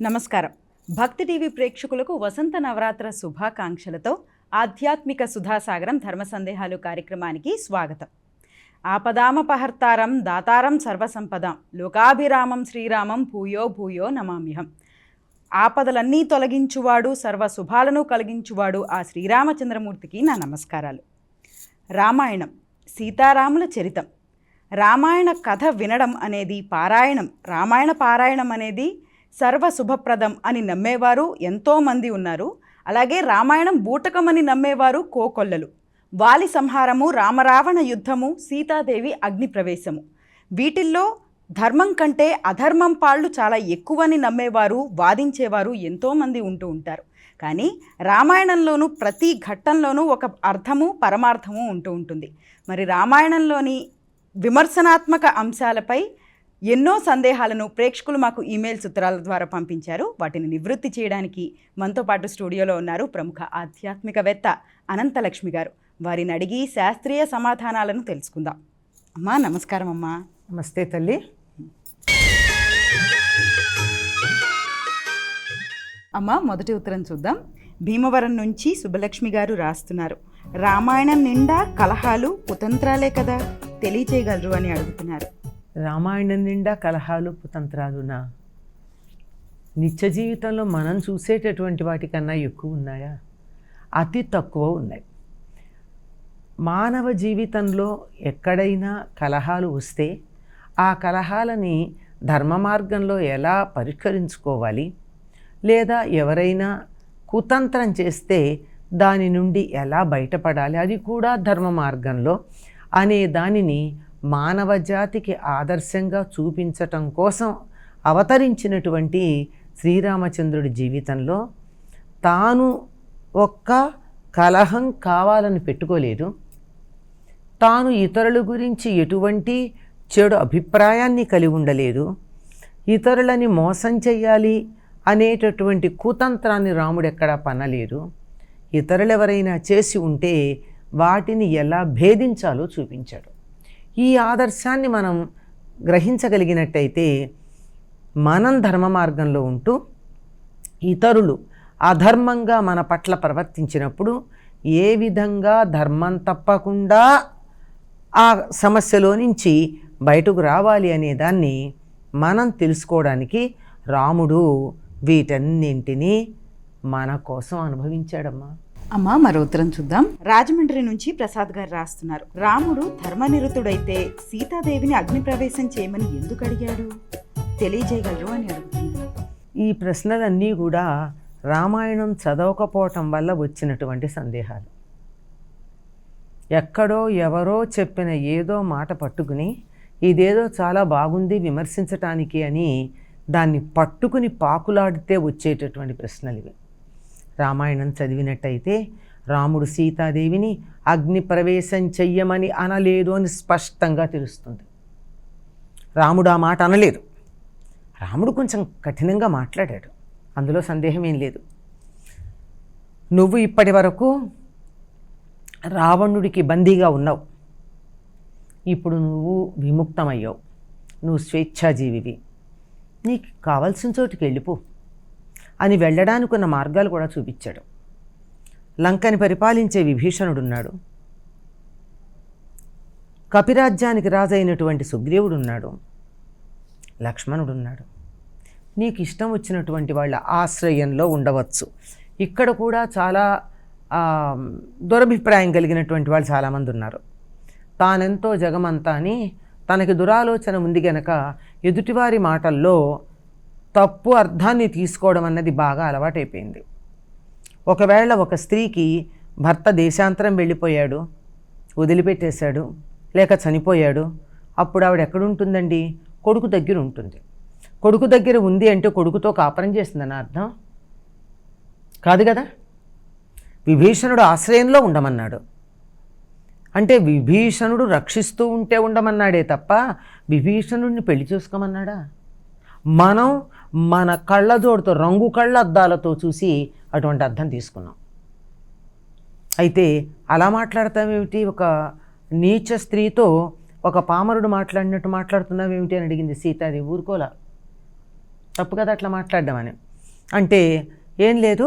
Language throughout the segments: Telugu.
నమస్కారం. భక్తి టీవీ ప్రేక్షకులకు వసంత నవరాత్ర శుభాకాంక్షలతో ఆధ్యాత్మిక సుధాసాగరం ధర్మ సందేహాలు కార్యక్రమానికి స్వాగతం. ఆపదామపహర్తారం దాతారం సర్వసంపదాం లోకాభిరామం శ్రీరామం భూయో భూయో నమామ్యహం. ఆపదలన్నీ తొలగించువాడు సర్వ శుభాలను కలిగించువాడు ఆ శ్రీరామచంద్రమూర్తికి నా నమస్కారాలు. రామాయణం సీతారాముల చరితం. రామాయణ కథ వినడం అనేది పారాయణం, రామాయణ పారాయణం అనేది సర్వశుభప్రదం అని నమ్మేవారు ఎంతోమంది ఉన్నారు. అలాగే రామాయణం బూటకమని నమ్మేవారు కోకొల్లలు. వాలి సంహారము, రామరావణ యుద్ధము, సీతాదేవి అగ్నిప్రవేశము, వీటిల్లో ధర్మం కంటే అధర్మం పాళ్ళు చాలా ఎక్కువని నమ్మేవారు, వాదించేవారు ఎంతోమంది ఉంటూ ఉంటారు. కానీ రామాయణంలోనూ ప్రతి ఘట్టంలోనూ ఒక అర్థము పరమార్థము ఉంటూ ఉంటుంది. మరి రామాయణంలోని విమర్శనాత్మక అంశాలపై ఎన్నో సందేహాలను ప్రేక్షకులు మాకు ఈమెయిల్స్ ఉత్తరాల ద్వారా పంపించారు. వాటిని నివృత్తి చేయడానికి మనతో పాటు స్టూడియోలో ఉన్నారు ప్రముఖ ఆధ్యాత్మికవేత్త అనంతలక్ష్మి గారు. వారిని అడిగి శాస్త్రీయ సమాధానాలను తెలుసుకుందాం. అమ్మా నమస్కారం. అమ్మా నమస్తే తల్లి. అమ్మా మొదటి ఉత్తరం చూద్దాం. భీమవరం నుంచి సుబ్బలక్ష్మి గారు రాస్తున్నారు. రామాయణం నిండా కలహాలు కుతంత్రాలే కదా, తెలియచేయగలరు అని అడుగుతున్నారు. రామాయణం నిండా కలహాలు కుతంత్రాలునా? నిత్య జీవితంలో మనం చూసేటటువంటి వాటికన్నా ఎక్కువ ఉన్నాయా? అతి తక్కువ ఉన్నాయి. మానవ జీవితంలో ఎక్కడైనా కలహాలు వస్తే ఆ కలహాలని ధర్మ మార్గంలో ఎలా పరిష్కరించుకోవాలి, లేదా ఎవరైనా కుతంత్రం చేస్తే దాని నుండి ఎలా బయటపడాలి, అది కూడా ధర్మ మార్గంలో అనే దానిని మానవ జాతికి ఆదర్శంగా చూపించటం కోసం అవతరించినటువంటి శ్రీరామచంద్రుడి జీవితంలో తాను ఒక్క కలహం కావాలని పెట్టుకోలేదు. తాను ఇతరుల గురించి ఎటువంటి చెడు అభిప్రాయాన్ని కలిగి ఉండలేదు. ఇతరులని మోసం చెయ్యాలి అనేటటువంటి కుతంత్రాన్ని రాముడు ఎక్కడా పన్నలేదు. ఇతరులు ఎవరైనా చేసి ఉంటే వాటిని ఎలా భేదించాలో చూపించాడు. ఈ ఆదర్శాన్ని మనం గ్రహించగలిగినట్టయితే మనం ధర్మ మార్గంలో ఉంటూ ఇతరులు అధర్మంగా మన పట్ల ప్రవర్తించినప్పుడు ఏ విధంగా ధర్మం తప్పకుండా ఆ సమస్యలో నుంచి బయటకు రావాలి అనే దాన్ని మనం తెలుసుకోవడానికి రాముడు వీటన్నింటినీ మన కోసం అనుభవించాడమ్మా. అమ్మా మరో ఉత్తరం చూద్దాం. రాజమండ్రి నుంచి ప్రసాద్ గారు రాస్తున్నారు. రాముడు ధర్మనిరతుడైతే సీతాదేవిని అగ్నిప్రవేశం చేయమని ఎందుకు అడిగాడు, తెలియజేయగలరు అని అడుగుతున్నారు. ఈ ప్రశ్నలన్నీ కూడా రామాయణం చదవకపోవటం వల్ల వచ్చినటువంటి సందేహాలు. ఎక్కడో ఎవరో చెప్పిన ఏదో మాట పట్టుకుని ఇదేదో చాలా బాగుంది విమర్శించటానికి అని దాన్ని పట్టుకుని పాకులాడితే వచ్చేటటువంటి ప్రశ్నలు ఇవి. రామాయణం చదివినట్టయితే రాముడు సీతాదేవిని అగ్ని ప్రవేశం చెయ్యమని అనలేదు అని స్పష్టంగా తెలుస్తుంది. రాముడు ఆ మాట అనలేదు. రాముడు కొంచెం కఠినంగా మాట్లాడాడు, అందులో సందేహం ఏం లేదు. నువ్వు ఇప్పటి వరకు రావణుడికి బందీగా ఉన్నావు, ఇప్పుడు నువ్వు విముక్తమయ్యావు, నువ్వు స్వేచ్ఛాజీవివి, నీకు కావాల్సిన చోటుకి వెళ్ళిపో అని వెళ్ళడానికి ఉన్న మార్గాలు కూడా చూపించాడు. లంకని పరిపాలించే విభీషణుడున్నాడు, కపిరాజ్యానికి రాజైనటువంటి సుగ్రీవుడున్నాడు, లక్ష్మణుడున్నాడు. నీకు ఇష్టం వచ్చినటువంటి వాళ్ళ ఆశ్రయంలో ఉండవచ్చు. ఇక్కడ కూడా చాలా దురభిప్రాయం కలిగినటువంటి వాళ్ళు చాలామంది ఉన్నారు. తానెంతో జగమంతా అని తనకి దురాలోచన ఉంది గనక ఎదుటివారి మాటల్లో తప్పు అర్థాన్ని తీసుకోవడం అన్నది బాగా అలవాటైపోయింది. ఒకవేళ ఒక స్త్రీకి భర్త దేశాంతరం వెళ్ళిపోయాడు, వదిలిపెట్టేశాడు, లేక చనిపోయాడు, అప్పుడు ఆవిడ ఎక్కడుంటుందండి? కొడుకు దగ్గర ఉంటుంది. కొడుకు దగ్గర ఉంది అంటే కొడుకుతో కాపురం చేస్తుందని అర్థం కాదు కదా. విభీషణుడు ఆశ్రయంలో ఉండమన్నాడు అంటే విభీషణుడు రక్షిస్తూ ఉంటే ఉండమన్నాడే తప్ప విభీషణుడిని పెళ్లి చేసుకోమన్నాడా? మనం మన కళ్ళజోడుతో రంగు కళ్ళ అద్దాలతో చూసి అటువంటి అర్థం తీసుకున్నాం. అయితే అలా మాట్లాడతావేమిటి, ఒక నీచ స్త్రీతో ఒక పామరుడు మాట్లాడినట్టు మాట్లాడుతున్నావేమిటి అని అడిగింది సీతాదేవి. ఊరుకోలా, తప్పు కదా అట్లా మాట్లాడడం అని. అంటే ఏం లేదు,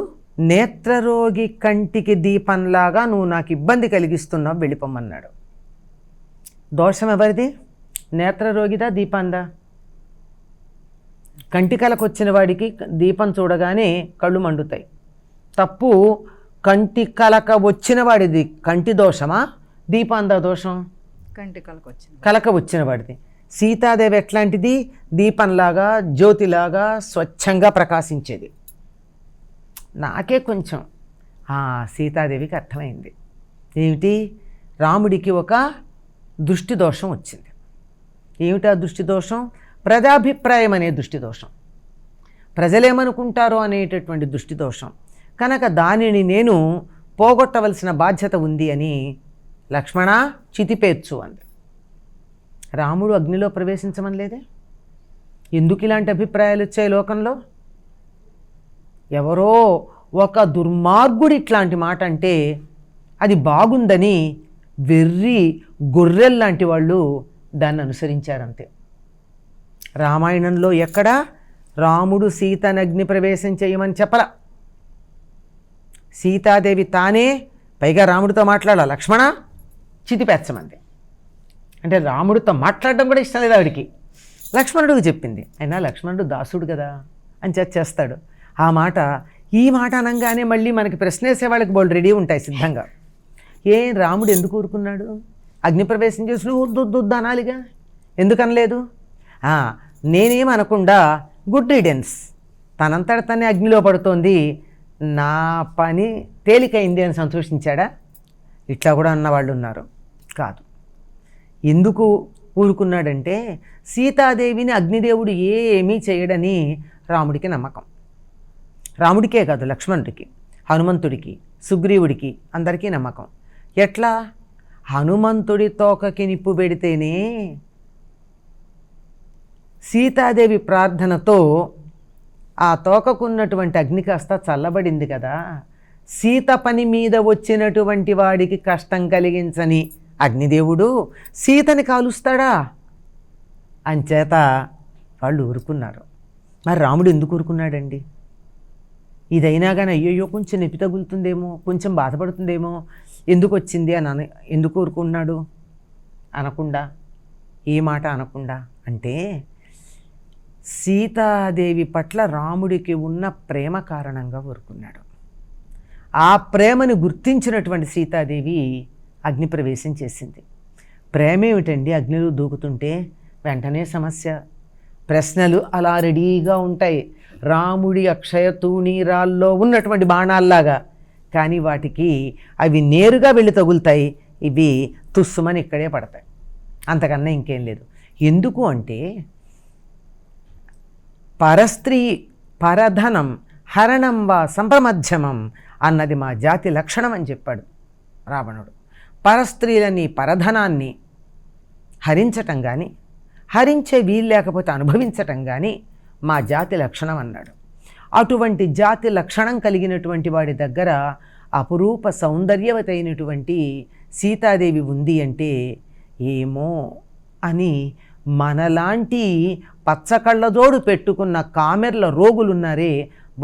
నేత్రరోగి కంటికి దీపంలాగా నువ్వు నాకు ఇబ్బంది కలిగిస్తున్నావు, వెళ్ళిపోమన్నాడు. దోషం ఎవరిది? నేత్రరోగిదా దీపందా? కంటి కలకు వచ్చిన వాడికి దీపం చూడగానే కళ్ళు మండుతాయి. తప్పు కంటి కలక వచ్చిన వాడిది కంటి దోషమా, దీపాందా దోషం? కంటి కలకు వచ్చింది, కలక వచ్చిన వాడిది. సీతాదేవి ఎట్లాంటిది? దీపంలాగా, జ్యోతిలాగా స్వచ్ఛంగా ప్రకాశించేది. నాకే కొంచెం సీతాదేవికి అర్థమైంది ఏమిటి, రాముడికి ఒక దృష్టి దోషం వచ్చింది. ఏమిటా దృష్టి దోషం? ప్రజాభిప్రాయం అనే దృష్టి దోషం, ప్రజలేమనుకుంటారో అనేటటువంటి దృష్టి దోషం. కనుక దానిని నేను పోగొట్టవలసిన బాధ్యత ఉంది అని లక్ష్మణ చితిపేర్చు అంది. రాముడు అగ్నిలో ప్రవేశించమని లేదే. ఎందుకు ఇలాంటి అభిప్రాయాలు వచ్చాయి లోకంలో? ఎవరో ఒక దుర్మార్గుడు ఇట్లాంటి మాట అంటే అది బాగుందని వెర్రి గొర్రెల్లాంటి వాళ్ళు దాన్ని అనుసరించారంతే. రామాయణంలో ఎక్కడ రాముడు సీతను అగ్ని ప్రవేశం చేయమని చెప్పలా. సీతాదేవి తానే పైగా రాముడితో మాట్లాడాలి, లక్ష్మణ చితిపెచ్చమంది. అంటే రాముడితో మాట్లాడడం కూడా ఇష్టం లేదు ఆవిడికి, లక్ష్మణుడికి చెప్పింది. అయినా లక్ష్మణుడు దాసుడు కదా అని చేస్తాడు. ఆ మాట ఈ మాట అనగానే మళ్ళీ మనకి ప్రశ్నేసే వాళ్ళకి బోల్డ్ రెడీ ఉంటాయి సిద్ధంగా. రాముడు ఎందుకు ఊరుకున్నాడు? అగ్నిప్రవేశం చేసి నువ్వు అనాలిగా, ఎందుకనలేదు? నేనేమనకుండా గుడ్ రీడెన్స్, తనంతట తనే అగ్నిలో పడుతోంది, నా పని తేలికైంది అని సంతోషించాడా? ఇట్లా కూడా అన్నవాళ్ళు ఉన్నారు. కాదు. ఎందుకు ఊరుకున్నాడంటే సీతాదేవిని అగ్నిదేవుడు ఏమీ చేయడని రాముడికి నమ్మకం. రాముడికే కాదు, లక్ష్మణుడికి, హనుమంతుడికి, సుగ్రీవుడికి అందరికీ నమ్మకం. ఎట్లా? హనుమంతుడి తోకకి నిప్పు పెడితేనే సీతాదేవి ప్రార్థనతో ఆ తోకకున్నటువంటి అగ్ని కాస్త చల్లబడింది కదా. సీత పని మీద వచ్చినటువంటి వాడికి కష్టం కలిగించని అగ్నిదేవుడు సీతని కాలుస్తాడా? అంచేత వాళ్ళు ఊరుకున్నారు. మరి రాముడు ఎందుకు ఊరుకున్నాడండి? ఇదైనా కానీ అయ్యయ్యో కొంచెం నొప్పి తగులుతుందేమో, కొంచెం బాధపడుతుందేమో, ఎందుకు వచ్చింది అని ఎందుకు ఊరుకున్నాడు? అనకుండా, ఏ మాట అనకుండా అంటే సీతాదేవి పట్ల రాముడికి ఉన్న ప్రేమ కారణంగా ఊరుకున్నాడు. ఆ ప్రేమను గుర్తించినటువంటి సీతాదేవి అగ్నిప్రవేశం చేసింది. ప్రేమ ఏమిటండి? అగ్నిలో దూకుతుంటే వెంటనే సమస్య. ప్రశ్నలు అలా రెడీగా ఉంటాయి, రాముడి అక్షయ తూణీరాల్లో ఉన్నటువంటి బాణాల్లాగా. కానీ వాటికి అవి నేరుగా వెళ్ళి తగులుతాయి, ఇవి తుస్సుమని ఇక్కడే పడతాయి, అంతకన్నా ఇంకేం లేదు. ఎందుకు అంటే పరస్త్రీ పరధనం హరణం వా సంప్రమధ్యమం అన్నది మా జాతి లక్షణం అని చెప్పాడు రావణుడు. పరస్త్రీలని, పరధనాన్ని హరించటం కానీ, హరించే వీలు లేకపోతే అనుభవించటం కానీ మా జాతి లక్షణం అన్నాడు. అటువంటి జాతి లక్షణం కలిగినటువంటి వాడి దగ్గర అపురూప సౌందర్యవతి అయినటువంటి సీతాదేవి ఉంది అంటే ఏమో అని మనలాంటి పచ్చకళ్ళజోడు పెట్టుకున్న కామెర్ల రోగులున్నారే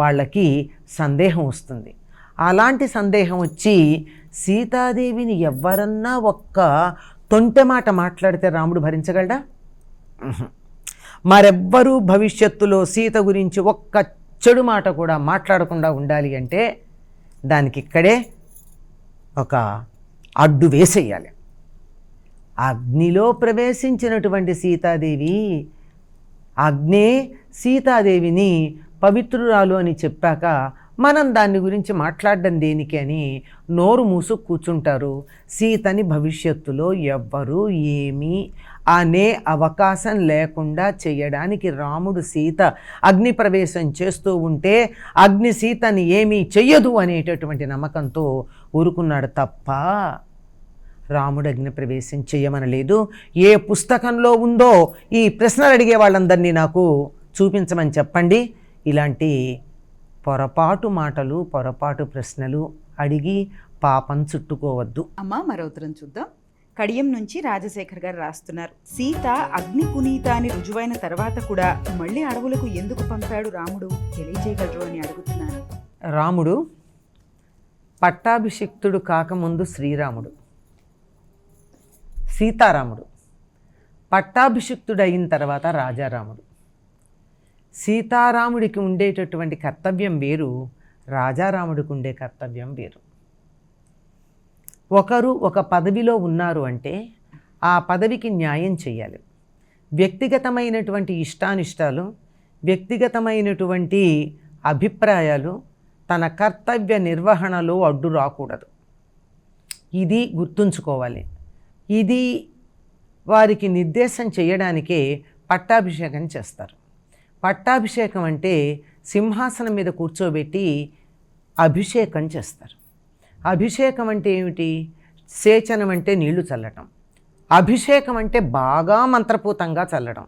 వాళ్ళకి సందేహం వస్తుంది. అలాంటి సందేహం వచ్చి సీతాదేవిని ఎవరన్నా ఒక్క తొంటె మాట మాట్లాడితే రాముడు భరించగలడా? మరెవ్వరూ భవిష్యత్తులో సీత గురించి ఒక్క చెడు మాట కూడా మాట్లాడకుండా ఉండాలి అంటే దానికి ఇక్కడే ఒక అడ్డు వేసేయాలి. అగ్నిలో ప్రవేశించినటువంటి సీతాదేవి, అగ్నే సీతాదేవిని పవిత్రురాలు అని చెప్పాక మనం దాని గురించి మాట్లాడడం దేనికి అని నోరు మూసు కూర్చుంటారు. సీతని భవిష్యత్తులో ఎవ్వరూ ఏమీ అనే అవకాశం లేకుండా చేయడానికి రాముడు సీత అగ్ని ప్రవేశం చేస్తూ ఉంటే అగ్ని సీతని ఏమీ చెయ్యదు అనేటటువంటి నమ్మకంతో ఊరుకున్నాడు తప్ప రాముడు అగ్ని ప్రవేశం చెయ్యమనలేదు. ఏ పుస్తకంలో ఉందో ఈ ప్రశ్నలు అడిగే వాళ్ళందరినీ నాకు చూపించమని చెప్పండి. ఇలాంటి పొరపాటు మాటలు, పొరపాటు ప్రశ్నలు అడిగి పాపం చుట్టుకోవద్దు. అమ్మ మరో ఉత్తరం చూద్దాం. కడియం నుంచి రాజశేఖర్ గారు రాస్తున్నారు, సీత అగ్ని పునీత అని రుజువైన తర్వాత కూడా మళ్ళీ అడవులకు ఎందుకు పంపాడు రాముడు, తెలియజేయగలరు అని అడుగుతున్నాను. రాముడు పట్టాభిషిక్తుడు కాకముందు శ్రీరాముడు, సీతారాముడు. పట్టాభిషిక్తుడు అయిన తర్వాత రాజారాముడు. సీతారాముడికి ఉండేటటువంటి కర్తవ్యం వేరు, రాజారాముడికి ఉండే కర్తవ్యం వేరు. ఒకరు ఒక పదవిలో ఉన్నారు అంటే ఆ పదవికి న్యాయం చేయాలి. వ్యక్తిగతమైనటువంటి ఇష్టానిష్టాలు, వ్యక్తిగతమైనటువంటి అభిప్రాయాలు తన కర్తవ్య నిర్వహణలో అడ్డు రాకూడదు. ఇది గుర్తుంచుకోవాలి. ఇది వారికి నిర్దేశం చేయడానికే పట్టాభిషేకం చేస్తారు. పట్టాభిషేకం అంటే సింహాసనం మీద కూర్చోబెట్టి అభిషేకం చేస్తారు. అభిషేకం అంటే ఏమిటి? సేచనం అంటే నీళ్లు చల్లటం, అభిషేకం అంటే బాగా మంత్రపూతంగా చల్లడం.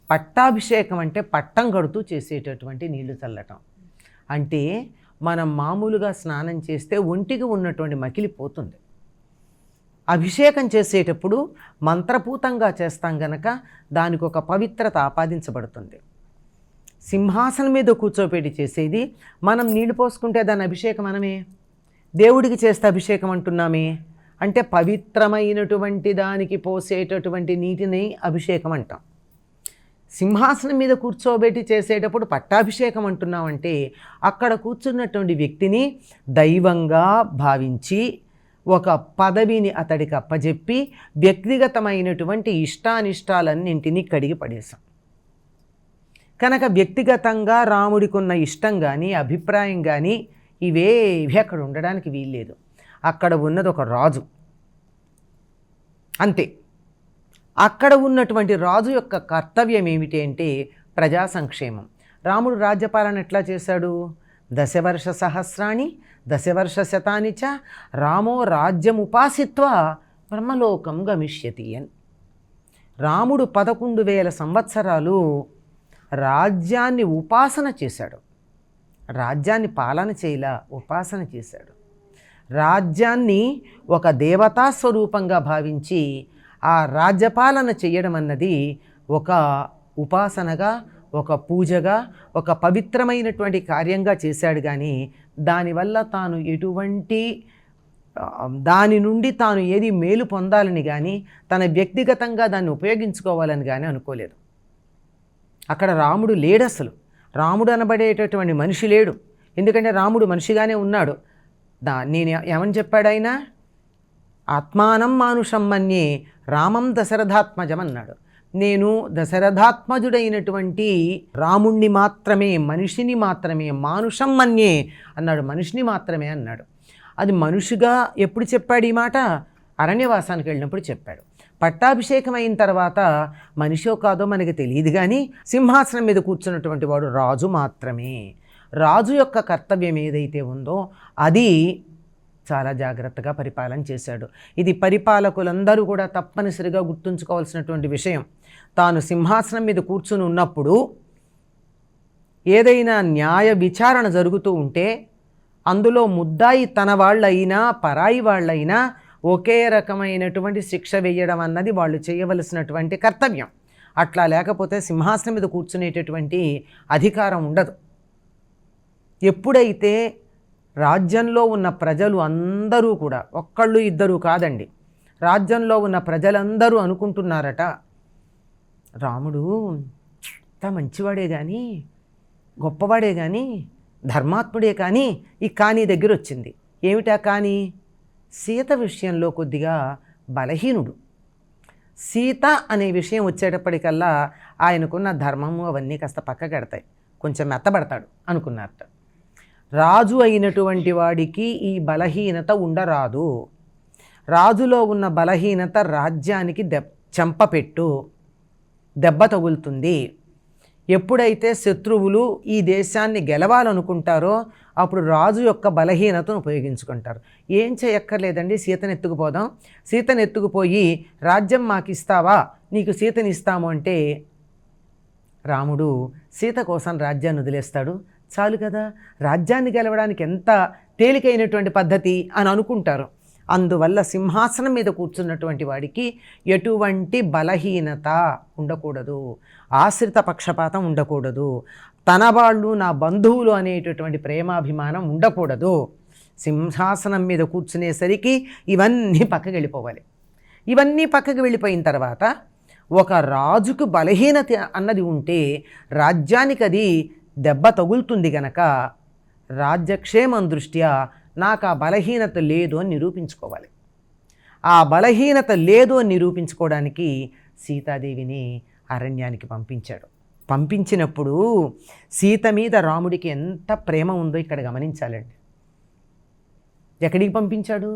పట్టాభిషేకం అంటే పట్టం కడుతూ చేసేటటువంటి నీళ్లు చల్లటం. అంటే మనం మామూలుగా స్నానం చేస్తే ఒంటికి ఉన్నటువంటి మకిలి పోతుంది. అభిషేకం చేసేటప్పుడు మంత్రపూతంగా చేస్తాం గనక దానికి ఒక పవిత్రత ఆపాదించబడుతుంది. సింహాసనం మీద కూర్చోపెట్టి చేసేది, మనం నీళ్లు పోసుకుంటే దాని అభిషేకం మనమే. దేవుడికి చేస్తే అభిషేకం అంటున్నామే అంటే పవిత్రమైనటువంటి దానికి పోసేటటువంటి నీటిని అభిషేకం అంటాం. సింహాసనం మీద కూర్చోబెట్టి చేసేటప్పుడు పట్టాభిషేకం అంటున్నామంటే అక్కడ కూర్చున్నటువంటి వ్యక్తిని దైవంగా భావించి ఒక పదవిని అతడికి అప్పజెప్పి వ్యక్తిగతమైనటువంటి ఇష్టానిష్టాలన్నింటినీ కడిగి పడేశాం. కనుక వ్యక్తిగతంగా రాముడికి ఉన్న ఇష్టం కానీ అభిప్రాయం కానీ ఇవేవి అక్కడ ఉండడానికి వీల్లేదు. అక్కడ ఉన్నది ఒక రాజు అంతే. అక్కడ ఉన్నటువంటి రాజు యొక్క కర్తవ్యం ఏమిటి అంటే ప్రజా సంక్షేమం. రాముడు రాజ్యపాలన ఎట్లా చేశాడు? దశవర్ష సహస్రాణి దశవర్ష శతాని చ రామో రాజ్యముపాసిత్వా బ్రహ్మలోకం గమిష్యతి అని. రాముడు 11,000 సంవత్సరాలు రాజ్యాన్ని ఉపాసన చేశాడు. రాజ్యాన్ని పాలన చేయలా, ఉపాసన చేశాడు. రాజ్యాన్ని ఒక దేవతా స్వరూపంగా భావించి ఆ రాజ్యపాలన చేయడం అన్నది ఒక ఉపాసనగా, ఒక పూజగా, ఒక పవిత్రమైనటువంటి కార్యంగా చేశాడు. కానీ దానివల్ల తాను ఎటువంటి దాని నుండి తాను ఏది మేలు పొందాలని కానీ తన వ్యక్తిగతంగా దాన్ని ఉపయోగించుకోవాలని కానీ అనుకోలేదు. అక్కడ రాముడు లేడు. అసలు రాముడు అనబడేటటువంటి మనిషి లేడు. ఎందుకంటే రాముడు మనిషిగానే ఉన్నాడు. నేను ఏమని చెప్పాడు ఆయన? ఆత్మానం మానుషం మన్యే రామం దశరథాత్మజం అన్నాడు. నేను దశరథాత్మజుడైనటువంటి రాముణ్ణి మాత్రమే, మనిషిని మాత్రమే, మానుషం మన్యే అన్నాడు. మనిషిని మాత్రమే అన్నాడు. అది మనిషిగా ఎప్పుడు చెప్పాడు ఈ మాట? అరణ్యవాసానికి వెళ్ళినప్పుడు చెప్పాడు. పట్టాభిషేకం అయిన తర్వాత మనిషో కాదో మనకి తెలియదు, కానీ సింహాసనం మీద కూర్చున్నటువంటి వాడు రాజు మాత్రమే. రాజు యొక్క కర్తవ్యం ఏదైతే ఉందో అది చాలా జాగ్రత్తగా పరిపాలన చేశాడు. ఇది పరిపాలకులందరూ కూడా తప్పనిసరిగా గుర్తుంచుకోవాల్సినటువంటి విషయం. తాను సింహాసనం మీద కూర్చుని ఉన్నప్పుడు ఏదైనా న్యాయ విచారణ జరుగుతూ ఉంటే అందులో ముద్దాయి తన వాళ్ళైనా పరాయి వాళ్ళైనా ఒకే రకమైనటువంటి శిక్ష వేయడం అన్నది వాళ్ళు చేయవలసినటువంటి కర్తవ్యం. అట్లా లేకపోతే సింహాసనం మీద కూర్చునేటటువంటి అధికారం ఉండదు. ఎప్పుడైతే రాజ్యంలో ఉన్న ప్రజలు అందరూ కూడా, ఒక్కళ్ళు ఇద్దరు కాదండి, రాజ్యంలో ఉన్న ప్రజలందరూ అనుకుంటున్నారట, రాముడు ఇంత మంచివాడే కానీ, గొప్పవాడే కానీ, ధర్మాత్ముడే కానీ ఈ కానీ దగ్గర వచ్చింది. ఏమిటా కానీ? సీత విషయంలో కొద్దిగా బలహీనుడు. సీత అనే విషయం వచ్చేటప్పటికల్లా ఆయనకున్న ధర్మము అవన్నీ కాస్త పక్కకెడతాయి, కొంచెం మెత్తబడతాడు అనుకున్నారట. రాజు అయినటువంటి వాడికి ఈ బలహీనత ఉండరాదు. రాజులో ఉన్న బలహీనత రాజ్యానికి చెంపపెట్టు, దెబ్బ తగులుతుంది. ఎప్పుడైతే శత్రువులు ఈ దేశాన్ని గెలవాలనుకుంటారో అప్పుడు రాజు యొక్క బలహీనతను ఉపయోగించుకుంటారు. ఏం చేయక్కర్లేదండి, సీతను ఎత్తుకుపోదాం, సీతను ఎత్తుకుపోయి రాజ్యం మాకు ఇస్తావా, నీకు సీతని ఇస్తాము అంటే రాముడు సీత కోసం రాజ్యాన్ని వదిలేస్తాడు. చాలు కదా, రాజ్యాన్ని గెలవడానికి ఎంత తేలికైనటువంటి పద్ధతి అని అనుకుంటారు. అందువల్ల సింహాసనం మీద కూర్చున్నటువంటి వాడికి ఎటువంటి బలహీనత ఉండకూడదు, ఆశ్రిత పక్షపాతం ఉండకూడదు, తన వాళ్ళు నా బంధువులు అనేటటువంటి ప్రేమాభిమానం ఉండకూడదు. సింహాసనం మీద కూర్చునేసరికి ఇవన్నీ పక్కకి వెళ్ళిపోవాలి. ఇవన్నీ పక్కకి వెళ్ళిపోయిన తర్వాత ఒక రాజుకు బలహీనత అన్నది ఉంటే రాజ్యానికి అది దెబ్బ తగులుతుంది గనక రాజ్యక్షేమం దృష్ట్యా నాకు ఆ బలహీనత లేదు అని నిరూపించుకోవాలి. ఆ బలహీనత లేదు అని నిరూపించుకోవడానికి సీతాదేవిని అరణ్యానికి పంపించాడు. పంపించినప్పుడు సీత మీద రాముడికి ఎంత ప్రేమ ఉందో ఇక్కడ గమనించాలండి. ఎక్కడికి పంపించాడు?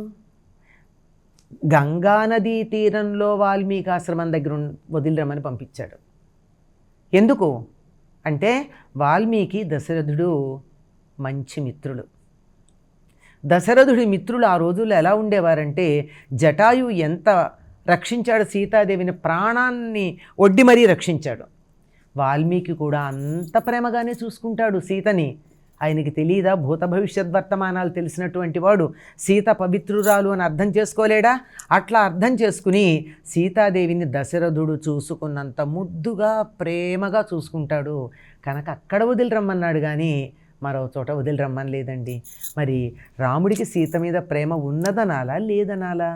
గంగానదీ తీరంలో వాల్మీకి ఆశ్రమం దగ్గర వదిలిరమ్మని పంపించాడు. ఎందుకు అంటే వాల్మీకి దశరథుడు మంచి మిత్రులు. దశరథుడి మిత్రులు ఆ రోజుల్లో ఎలా ఉండేవారంటే జటాయు ఎంత రక్షించాడు సీతాదేవిని, ప్రాణాన్ని ఒడ్డి మరీ రక్షించాడు. వాల్మీకి కూడా అంత ప్రేమగానే చూసుకుంటాడు సీతని. ఆయనకి తెలియదా? భూత భవిష్యత్ వర్తమానాలు తెలిసినటువంటి వాడు సీత పవిత్రురాలు అని అర్థం చేసుకోలేడా? అట్లా అర్థం చేసుకుని సీతాదేవిని దశరథుడు చూసుకున్నంత ముద్దుగా ప్రేమగా చూసుకుంటాడు. కనుక అక్కడ వదిలిరమ్మన్నాడు కానీ మరో చోట వదిలిరమ్మని లేదండి. మరి రాముడికి సీత మీద ప్రేమ ఉన్నదనాలా లేదనాలా?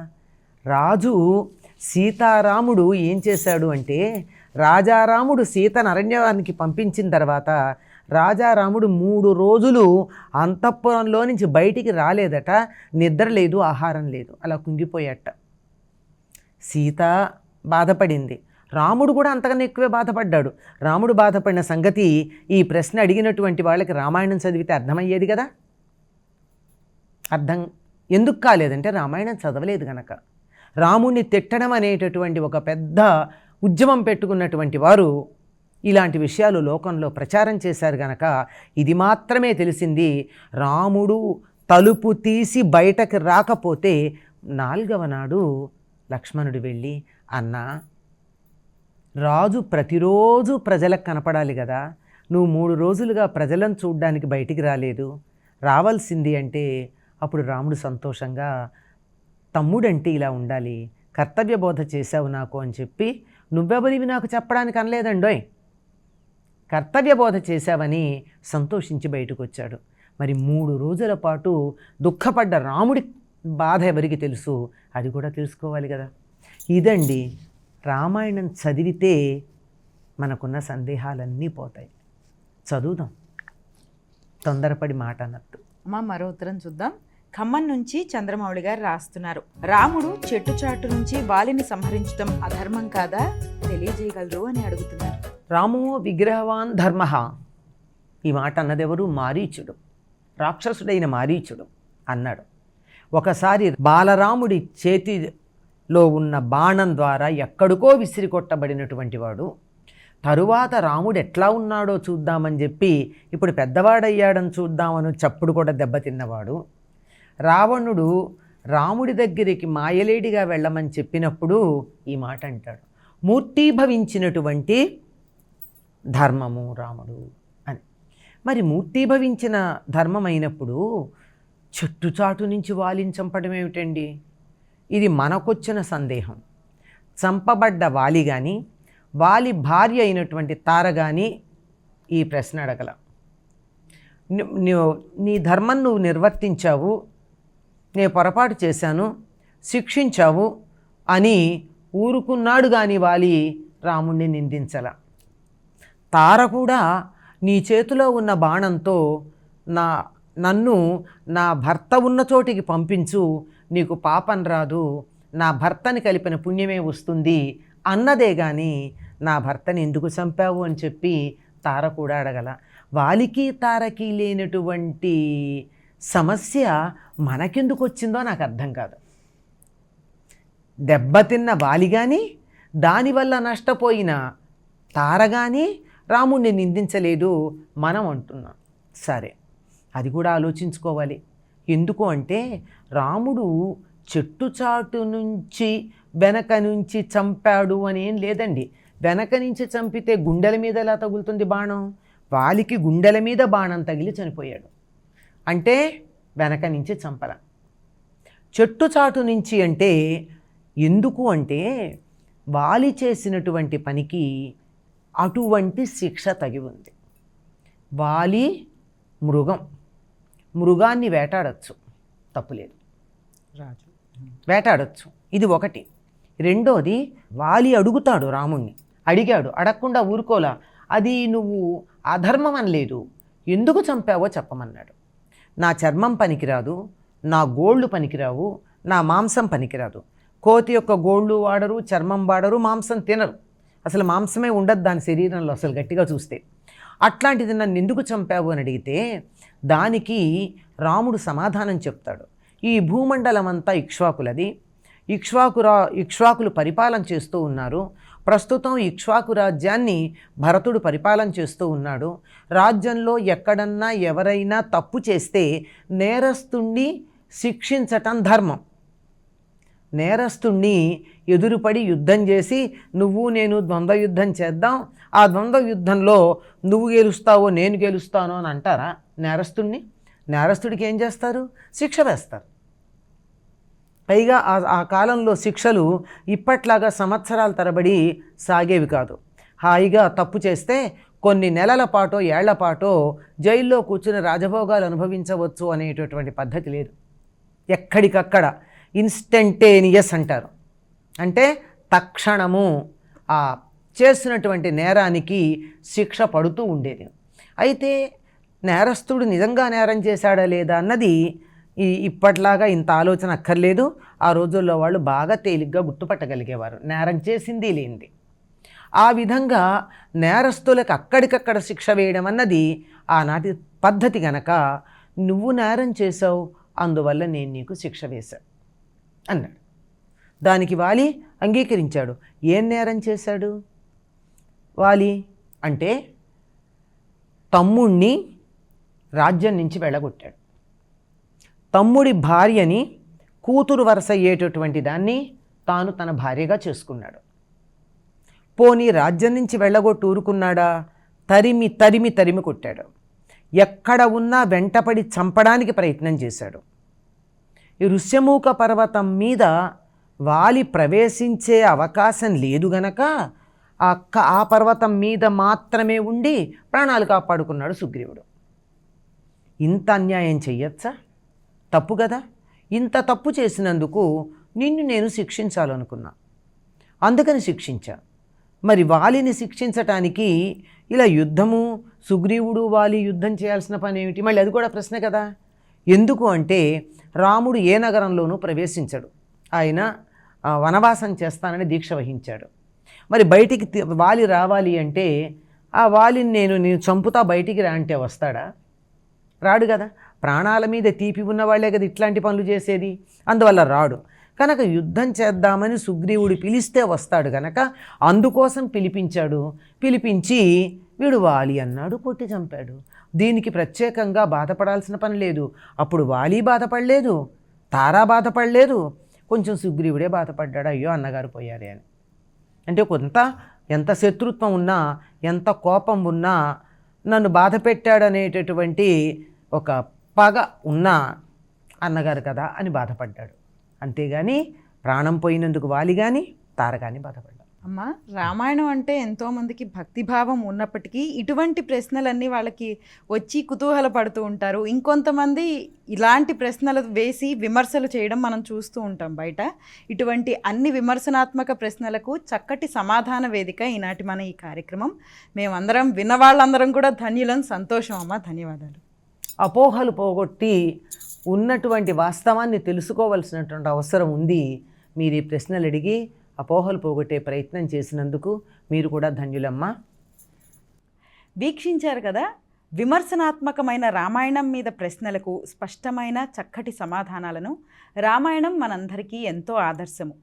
రాజు సీతారాముడు ఏం చేశాడు అంటే, రాజారాముడు సీతను అరణ్యానికి పంపించిన తర్వాత రాజారాముడు 3 రోజులు అంతఃపురంలో నుంచి బయటికి రాలేదట. నిద్ర లేదు, ఆహారం లేదు, అలా కుంగిపోయాట. సీత బాధపడింది, రాముడు కూడా అంతకన్నా ఎక్కువే బాధపడ్డాడు. రాముడు బాధపడిన సంగతి ఈ ప్రశ్న అడిగినటువంటి వాళ్ళకి రామాయణం చదివితే అర్థమయ్యేది కదా. అర్థం ఎందుకు కాలేదంటే రామాయణం చదవలేదు కనుక. రాముడిని తిట్టడం అనేటటువంటి ఒక పెద్ద ఉద్యమం పెట్టుకున్నటువంటి వారు ఇలాంటి విషయాలు లోకంలో ప్రచారం చేశారు గనక ఇది మాత్రమే తెలిసింది. రాముడు తలుపు తీసి బయటకు రాకపోతే 4వ నాడు లక్ష్మణుడు వెళ్ళి, అన్నా రాజు ప్రతిరోజు ప్రజలకు కనపడాలి కదా, నువ్వు 3 రోజులుగా ప్రజలను చూడ్డానికి బయటికి రాలేదు, రావాల్సింది అంటే అప్పుడు రాముడు సంతోషంగా, తమ్ముడంటే ఇలా ఉండాలి, కర్తవ్య బోధ చేశావు నాకు అని చెప్పి, నువ్వెవరివి నాకు చెప్పడానికి అనలేదండోయ్, కర్తవ్య బోధ చేశావని సంతోషించి బయటకు వచ్చాడు. మరి 3 రోజుల పాటు దుఃఖపడ్డ రాముడి బాధ ఎవరికి తెలుసు? అది కూడా తెలుసుకోవాలి కదా. ఇదండి రామాయణం చదివితే మనకున్న సందేహాలన్నీ పోతాయి. చదువుదాం, తొందరపడి మాట అన్నట్టు. అమ్మ మరో ఉత్తరం చూద్దాం. ఖమ్మం నుంచి చంద్రమౌళి గారు రాస్తున్నారు. రాముడు చెట్టు చాటు నుంచి వాలిని సంహరించడం అధర్మం కాదా, తెలియజేయగలరు అని అడుగుతున్నారు. రామో విగ్రహవాన్ ధర్మ. ఈ మాట అన్నదెవరు? మారీచుడు, రాక్షసుడైన మారీచుడు అన్నాడు. ఒకసారి బాలరాముడి చేతిలో ఉన్న బాణం ద్వారా ఎక్కడికో విసిరి కొట్టబడినటువంటి వాడు తరువాత రాముడు ఎట్లా ఉన్నాడో చూద్దామని చెప్పి ఇప్పుడు పెద్దవాడయ్యాడని చూద్దామని చప్పుడు కూడా దెబ్బతిన్నవాడు. రావణుడు రాముడి దగ్గరికి మాయలేడిగా వెళ్ళమని చెప్పినప్పుడు ఈ మాట అంటాడు, మూర్తీభవించినటువంటి ధర్మము రాముడు అని. మరి మూర్తీభవించిన ధర్మం అయినప్పుడు చెట్టుచాటు నుంచి వాలిని చంపడం ఏమిటండి? ఇది మనకొచ్చిన సందేహం. చంపబడ్డ వాలి కానీ వాలి భార్య అయినటువంటి తార కానీ ఈ ప్రశ్న అడగల. నీ ధర్మం నువ్వు నిర్వర్తించావు, నేను పొరపాటు చేశాను, శిక్షించావు అని ఊరుకున్నాడు కానీ వాలి రాముణ్ణి నిందించల. తార కూడా నీ చేతిలో ఉన్న బాణంతో నన్ను నా భర్త ఉన్న చోటికి పంపించు, నీకు పాపం రాదు, నా భర్తని కలిపిన పుణ్యమే వస్తుంది అన్నదే కానీ నా భర్తని ఎందుకు చంపావు అని చెప్పి తార కూడా అడగల. వాలికి తారకి లేనటువంటి సమస్య మనకెందుకు వచ్చిందో నాకు అర్థం కాదు. దెబ్బతిన్న వాలి కానీ దానివల్ల నష్టపోయిన తార కానీ రాముణ్ణి నిందించలేదు మనం అంటున్నాం. సరే, అది కూడా ఆలోచించుకోవాలి. ఎందుకు అంటే రాముడు చెట్టుచాటు నుంచి వెనక నుంచి చంపాడు అని ఏం లేదండి. వెనక నుంచి చంపితే గుండెల మీద ఎలా తగులుతుంది బాణం? వాలికి గుండెల మీద బాణం తగిలి చనిపోయాడు అంటే వెనక నుంచి చంపల. చెట్టు చాటు నుంచి అంటే ఎందుకు అంటే వాలి చేసినటువంటి పనికి అటువంటి శిక్ష తగి ఉంది. వాలి మృగాన్ని వేటాడచ్చు, తప్పులేదు, రాజు వేటాడచ్చు. ఇది ఒకటి. రెండోది, వాలి అడుగుతాడు రాముణ్ణి, అడిగాడు, అడగకుండా ఊరుకోలా. అది నువ్వు అధర్మం అనలేదు, ఎందుకు చంపావో చెప్పమన్నాడు. నా చర్మం పనికిరాదు, నా గోళ్ళు పనికిరావు, నా మాంసం పనికిరాదు. కోతి యొక్క గోళ్ళు వాడరు, చర్మం వాడరు, మాంసం తినరు, అసలు మాంసమే ఉండదు దాని శరీరంలో అసలు గట్టిగా చూస్తే. అట్లాంటిది నన్ను ఎందుకు చంపావు అని అడిగితే దానికి రాముడు సమాధానం చెప్తాడు. ఈ భూమండలం అంతా ఇక్ష్వాకులది, ఇక్ష్వాకులు పరిపాలన చేస్తూ ఉన్నారు. ప్రస్తుతం ఇక్ష్వాకు రాజ్యాన్ని భరతుడు పరిపాలన చేస్తూ ఉన్నాడు. రాజ్యంలో ఎక్కడన్నా ఎవరైనా తప్పు చేస్తే నేరస్తుణ్ణి శిక్షించటం ధర్మం. నేరస్తుణ్ణి ఎదురుపడి యుద్ధం చేసి నువ్వు నేను ద్వంద్వ యుద్ధం చేద్దాం, ఆ ద్వంద్వ యుద్ధంలో నువ్వు గెలుస్తావో నేను గెలుస్తానో అని అంటారా నేరస్తుణ్ణి? నేరస్తుడికి ఏం చేస్తారు? శిక్ష వేస్తారు. పైగా ఆ కాలంలో శిక్షలు ఇప్పట్లాగా సంవత్సరాల తరబడి సాగేవి కాదు. హాయిగా తప్పు చేస్తే కొన్ని నెలల పాటో ఏళ్ల పాటో జైల్లో కూర్చుని రాజభోగాలు అనుభవించవచ్చు అనేటటువంటి పద్ధతి లేదు. ఎక్కడికక్కడ ఇన్స్టంటేనియస్ అంటారు, అంటే తక్షణము ఆ చేసినటువంటి నేరానికి శిక్ష పడుతూ ఉండేది. అయితే నేరస్తుడు నిజంగా నేరం చేశాడా లేదా అన్నది ఇప్పట్లాగా ఇంత ఆలోచన అక్కర్లేదు. ఆ రోజుల్లో వాళ్ళు బాగా తేలిగ్గా గుర్తుపట్టగలిగేవారు నేరం చేసింది లేనిది. ఆ విధంగా నేరస్తులకు అక్కడికక్కడ శిక్ష వేయడం అన్నది ఆనాటి పద్ధతి గనక నువ్వు నేరం చేసావు, అందువల్ల నేను నీకు శిక్ష వేశాను అన్నాడు. దానికి వాలి అంగీకరించాడు. ఏం నేరం చేశాడు వాలి అంటే తమ్ముణ్ణి రాజ్యం నుంచి వెళ్ళగొట్టాడు. తమ్ముడి భార్యని కూతురు వరస అయ్యేటటువంటి దాన్ని తాను తన భార్యగా చేసుకున్నాడు. పోనీ రాజ్యం నుంచి వెళ్ళగొట్టి ఊరుకున్నాడా? తరిమి తరిమి తరిమి కొట్టాడు. ఎక్కడ ఉన్నా వెంటపడి చంపడానికి ప్రయత్నం చేశాడు. ఈ ఋష్యమూక పర్వతం మీద వాలి ప్రవేశించే అవకాశం లేదు గనక ఆ పర్వతం మీద మాత్రమే ఉండి ప్రాణాలు కాపాడుకున్నాడు సుగ్రీవుడు. ఇంత అన్యాయం చెయ్యొచ్చా? తప్పు కదా. ఇంత తప్పు చేసినందుకు నిన్ను నేను శిక్షించాలనుకున్నా, అందుకని శిక్షించా. మరి వాలిని శిక్షించటానికి ఇలా యుద్ధము, సుగ్రీవుడు వాలి యుద్ధం చేయాల్సిన పని ఏమిటి? మళ్ళీ అది కూడా ప్రశ్న కదా. ఎందుకు అంటే రాముడు ఏ నగరంలోనూ ప్రవేశించడు, ఆయన వనవాసం చేస్తానని దీక్ష వహించాడు. మరి బయటికి వాలి రావాలి అంటే ఆ వాలిని నేను చంపుతా బయటికి రా అంటే వస్తాడా? రాడు కదా. ప్రాణాల మీద తీపి ఉన్నవాళ్లే కదా ఇట్లాంటి పనులు చేసేది, అందువల్ల రాడు. కనుక యుద్ధం చేద్దామని సుగ్రీవుడు పిలిస్తే వస్తాడు కనుక అందుకోసం పిలిపించాడు. పిలిపించి వీడు వాలి అన్నాడు, కొట్టి చంపాడు. దీనికి ప్రత్యేకంగా బాధపడాల్సిన పని లేదు. అప్పుడు వాలి బాధపడలేదు, తారా బాధపడలేదు, కొంచెం సుగ్రీవుడే బాధపడ్డాడు, అయ్యో అన్నగారు పోయారే అని. అంటే ఎంత శత్రుత్వం ఉన్నా, ఎంత కోపం ఉన్నా, నన్ను బాధ పెట్టాడనేటటువంటి ఒక పగ ఉన్నా అన్నగారు కదా అని బాధపడ్డాడు. అంతేగాని ప్రాణం పోయినందుకు వాలి కానీ తార కానీ బాధపడ్డాడు. అమ్మ, రామాయణం అంటే ఎంతోమందికి భక్తిభావం ఉన్నప్పటికీ ఇటువంటి ప్రశ్నలన్నీ వాళ్ళకి వచ్చి కుతూహల పడుతూ ఉంటారు. ఇంకొంతమంది ఇలాంటి ప్రశ్నలు వేసి విమర్శలు చేయడం మనం చూస్తూ ఉంటాం బయట. ఇటువంటి అన్ని విమర్శనాత్మక ప్రశ్నలకు చక్కటి సమాధాన వేదిక ఈనాటి మన ఈ కార్యక్రమం. మేమందరం విన్నవాళ్ళందరం కూడా ధన్యులం. సంతోషం అమ్మ, ధన్యవాదాలు. అపోహలు పోగొట్టి ఉన్నటువంటి వాస్తవాన్ని తెలుసుకోవాల్సినటువంటి అవసరం ఉంది. మీరు ఈ ప్రశ్నలు అడిగి అపోహలు పోగొట్టే ప్రయత్నం చేసినందుకు మీరు కూడా ధన్యులమ్మా. వీక్షించారు కదా, విమర్శనాత్మకమైన రామాయణం మీద ప్రశ్నలకు స్పష్టమైన చక్కటి సమాధానాలను. రామాయణం మనందరికీ ఎంతో ఆదర్శము.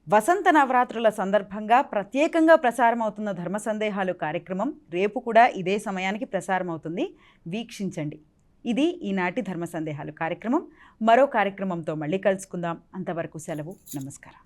వసంత నవరాత్రుల సందర్భంగా ప్రత్యేకంగా ప్రసారమవుతున్న ధర్మ సందేహాలు కార్యక్రమం రేపు కూడా ఇదే సమయానికి ప్రసారమవుతుంది. వీక్షించండి. ఇది ఈనాటి ధర్మ సందేహాలు కార్యక్రమం. మరో కార్యక్రమంతో మళ్ళీ కలుసుకుందాం. అంతవరకు సెలవు. నమస్కారం.